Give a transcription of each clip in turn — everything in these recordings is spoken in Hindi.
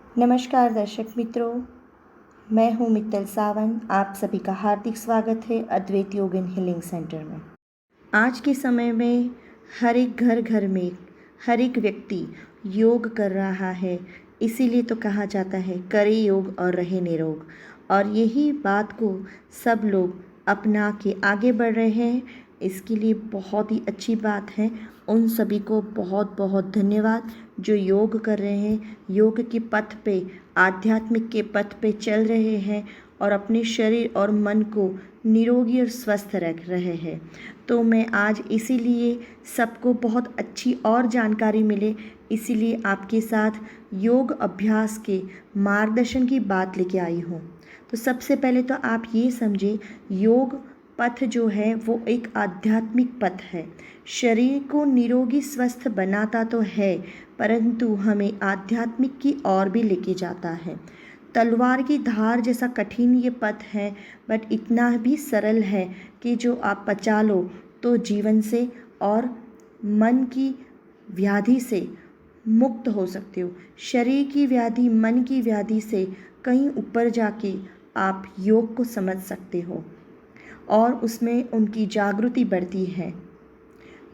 नमस्कार दर्शक मित्रों, मैं हूं मित्तल सावन। आप सभी का हार्दिक स्वागत है अद्वैत योग एंड हीलिंग सेंटर में। आज के समय में हर एक घर में हर एक व्यक्ति योग कर रहा है, इसीलिए तो कहा जाता है करे योग और रहे निरोग। और यही बात को सब लोग अपना के आगे बढ़ रहे हैं, इसके लिए बहुत ही अच्छी बात है। उन सभी को बहुत बहुत धन्यवाद जो योग कर रहे हैं, योग के पथ पे, आध्यात्मिक के पथ पे चल रहे हैं और अपने शरीर और मन को निरोगी और स्वस्थ रख रहे हैं। तो मैं आज इसीलिए सबको बहुत अच्छी और जानकारी मिले, इसीलिए आपके साथ योग अभ्यास के मार्गदर्शन की बात लेके आई हूँ। तो सबसे पहले तो आप ये समझे, योग पथ जो है वो एक आध्यात्मिक पथ है। शरीर को निरोगी स्वस्थ बनाता तो है, परंतु हमें आध्यात्मिक की ओर भी लेके जाता है। तलवार की धार जैसा कठिन ये पथ है, बट इतना भी सरल है कि जो आप पचा लो तो जीवन से और मन की व्याधि से मुक्त हो सकते हो। शरीर की व्याधि, मन की व्याधि से कहीं ऊपर जाके आप योग को समझ सकते हो और उसमें उनकी जागृति बढ़ती है।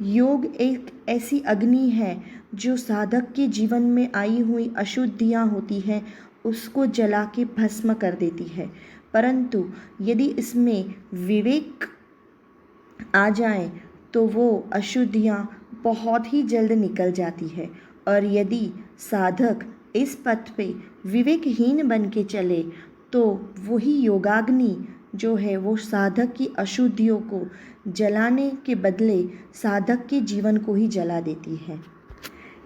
योग एक ऐसी अग्नि है जो साधक के जीवन में आई हुई अशुद्धियाँ होती हैं उसको जला के भस्म कर देती है। परंतु यदि इसमें विवेक आ जाए तो वो अशुद्धियाँ बहुत ही जल्द निकल जाती है। और यदि साधक इस पथ पे विवेकहीन बन के चले तो वही योगाग्नि जो है वो साधक की अशुद्धियों को जलाने के बदले साधक के जीवन को ही जला देती है।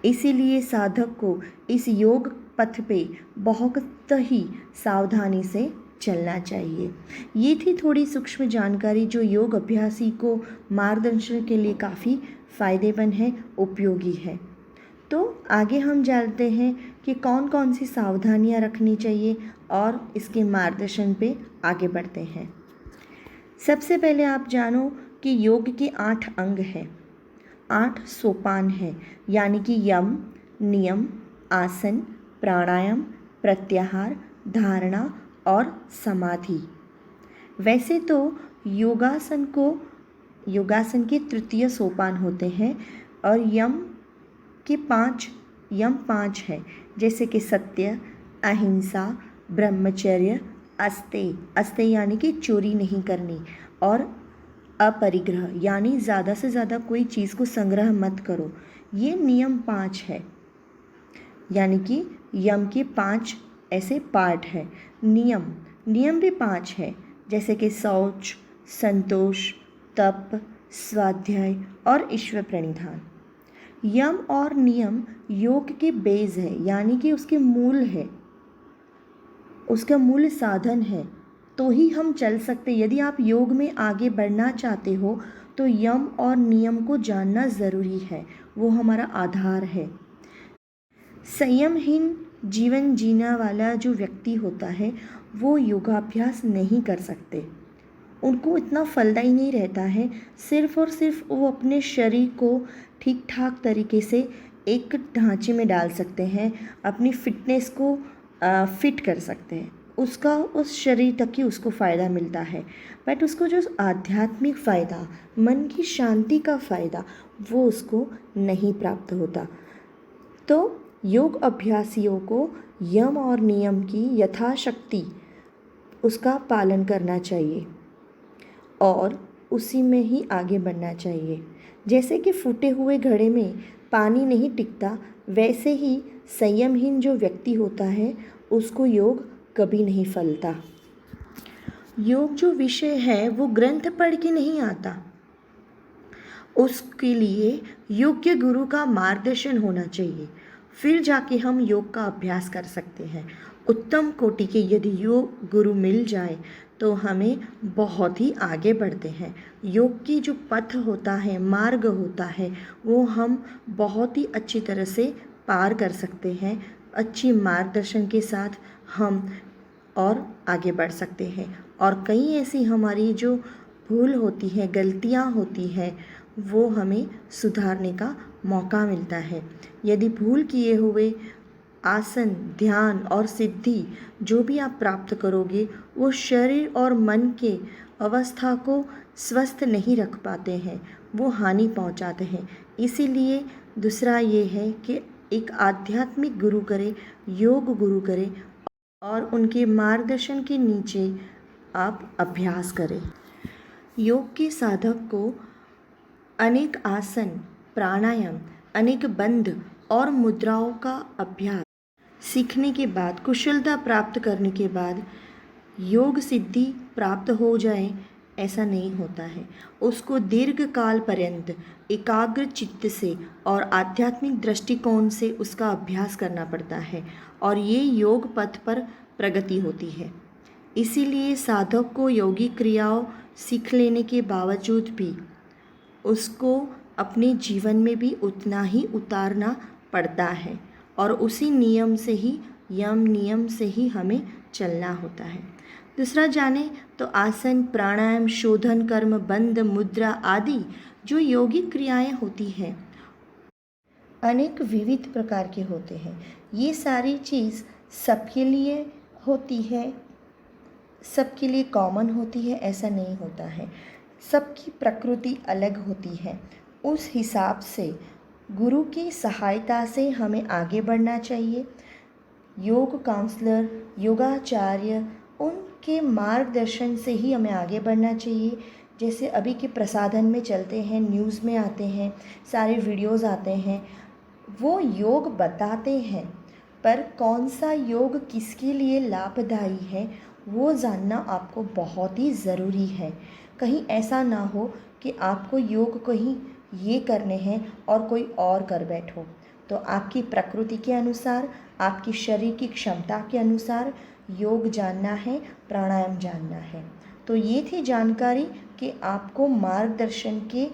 इसीलिए साधक को इस योग पथ पे बहुत ही सावधानी से चलना चाहिए। ये थी थोड़ी सूक्ष्म जानकारी जो योग अभ्यासी को मार्गदर्शन के लिए काफ़ी फ़ायदेमंद है, उपयोगी है। तो आगे हम जानते हैं कि कौन कौन सी सावधानियां रखनी चाहिए और इसके मार्गदर्शन पे आगे बढ़ते हैं। सबसे पहले आप जानो कि योग के 8 अंग हैं, 8 सोपान हैं, यानी कि यम, नियम, आसन, प्राणायाम, प्रत्याहार, धारणा और समाधि। वैसे तो योगासन के तृतीय सोपान होते हैं और यम 5 है, जैसे कि सत्य, अहिंसा, ब्रह्मचर्य, अस्तेय यानी कि चोरी नहीं करनी, और अपरिग्रह यानी ज़्यादा से ज़्यादा कोई चीज़ को संग्रह मत करो। ये नियम 5 है, यानी कि यम के 5 ऐसे पार्ट है। नियम भी 5 है, जैसे कि शौच, संतोष, तप, स्वाध्याय और ईश्वर प्रणिधान। यम और नियम योग के बेस है, यानी कि उसके मूल है, उसका मूल साधन है, तो ही हम चल सकते। यदि आप योग में आगे बढ़ना चाहते हो तो यम और नियम को जानना ज़रूरी है, वो हमारा आधार है। संयमहीन जीवन जीने वाला जो व्यक्ति होता है वो योगाभ्यास नहीं कर सकते, उनको इतना फलदायी नहीं रहता है। सिर्फ और सिर्फ वो अपने शरीर को ठीक ठाक तरीके से एक ढांचे में डाल सकते हैं, अपनी फिटनेस को फिट कर सकते हैं, उसका उस शरीर तक ही उसको फ़ायदा मिलता है। बट उसको जो आध्यात्मिक फ़ायदा, मन की शांति का फ़ायदा, वो उसको नहीं प्राप्त होता। तो योग अभ्यासियों को यम और नियम की यथाशक्ति उसका पालन करना चाहिए और उसी में ही आगे बढ़ना चाहिए। जैसे कि फूटे हुए घड़े में पानी नहीं टिकता, वैसे ही संयमहीन जो व्यक्ति होता है उसको योग कभी नहीं फलता। योग जो विषय है वो ग्रंथ पढ़ के नहीं आता, उसके लिए योग्य गुरु का मार्गदर्शन होना चाहिए, फिर जाके हम योग का अभ्यास कर सकते हैं। उत्तम कोटि के यदि योग गुरु मिल जाए तो हमें बहुत ही आगे बढ़ते हैं। योग की जो पथ होता है, मार्ग होता है, वो हम बहुत ही अच्छी तरह से पार कर सकते हैं। अच्छी मार्गदर्शन के साथ हम और आगे बढ़ सकते हैं। और कई ऐसी हमारी जो भूल होती है, गलतियाँ होती हैं, वो हमें सुधारने का मौका मिलता है। यदि भूल किए हुए आसन, ध्यान और सिद्धि जो भी आप प्राप्त करोगे वो शरीर और मन के अवस्था को स्वस्थ नहीं रख पाते हैं, वो हानि पहुंचाते हैं। इसीलिए दूसरा ये है कि एक आध्यात्मिक गुरु करे, योग गुरु करे और उनके मार्गदर्शन के नीचे आप अभ्यास करें। योग के साधक को अनेक आसन, प्राणायाम, अनेक बंध और मुद्राओं का अभ्यास सीखने के बाद, कुशलता प्राप्त करने के बाद योग सिद्धि प्राप्त हो जाए ऐसा नहीं होता है। उसको दीर्घ काल पर्यंत एकाग्र चित्त से और आध्यात्मिक दृष्टिकोण से उसका अभ्यास करना पड़ता है और ये योग पथ पर प्रगति होती है। इसीलिए साधक को योगिक क्रियाओं सीख लेने के बावजूद भी उसको अपने जीवन में भी उतना ही उतारना पड़ता है और उसी नियम से ही, यम नियम से ही हमें चलना होता है। दूसरा जाने तो आसन, प्राणायाम, शोधन, कर्म, बंध, मुद्रा आदि जो योगिक क्रियाएं होती हैं अनेक विविध प्रकार के होते हैं। ये सारी चीज़ सबके लिए होती है, सबके लिए कॉमन होती है ऐसा नहीं होता है। सबकी प्रकृति अलग होती है। उस हिसाब से गुरु की सहायता से हमें आगे बढ़ना चाहिए। योग काउंसलर, योगाचार्य, उनके मार्गदर्शन से ही हमें आगे बढ़ना चाहिए। जैसे अभी के प्रसाधन में चलते हैं, न्यूज़ में आते हैं, सारे वीडियोज़ आते हैं, वो योग बताते हैं, पर कौन सा योग किसके लिए लाभदायी है वो जानना आपको बहुत ही ज़रूरी है। कहीं ऐसा ना हो कि आपको योग कहीं ये करने हैं और कोई और कर बैठो। तो आपकी प्रकृति के अनुसार, आपकी शरीर की क्षमता के अनुसार योग जानना है, प्राणायाम जानना है। तो ये थी जानकारी कि आपको मार्गदर्शन के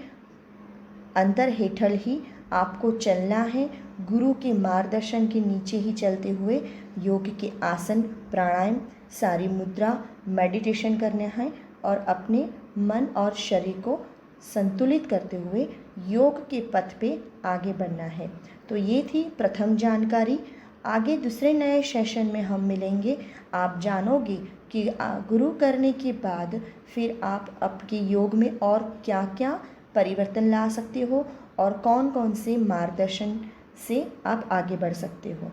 अंतर हेठल ही आपको चलना है। गुरु के मार्गदर्शन के नीचे ही चलते हुए योग के आसन, प्राणायाम, सारी मुद्रा, मेडिटेशन करना है और अपने मन और शरीर को संतुलित करते हुए योग के पथ पे आगे बढ़ना है। तो ये थी प्रथम जानकारी। आगे दूसरे नए सेशन में हम मिलेंगे। आप जानोगे कि गुरु करने के बाद फिर आप आपके योग में और क्या क्या परिवर्तन ला सकते हो और कौन कौन से मार्गदर्शन से आप आगे बढ़ सकते हो।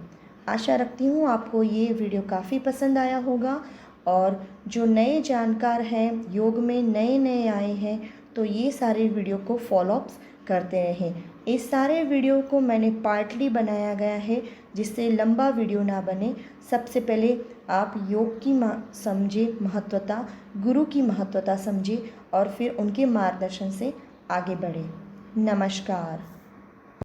आशा रखती हूँ आपको ये वीडियो काफ़ी पसंद आया होगा और जो नए जानकार हैं, योग में नए नए आए हैं, तो ये सारे वीडियो को फॉलोअप्स करते रहें। इस सारे वीडियो को मैंने पार्टली बनाया गया है जिससे लंबा वीडियो ना बने। सबसे पहले आप योग की समझे महत्वता, गुरु की महत्वता समझे और फिर उनके मार्गदर्शन से आगे बढ़ें। नमस्कार।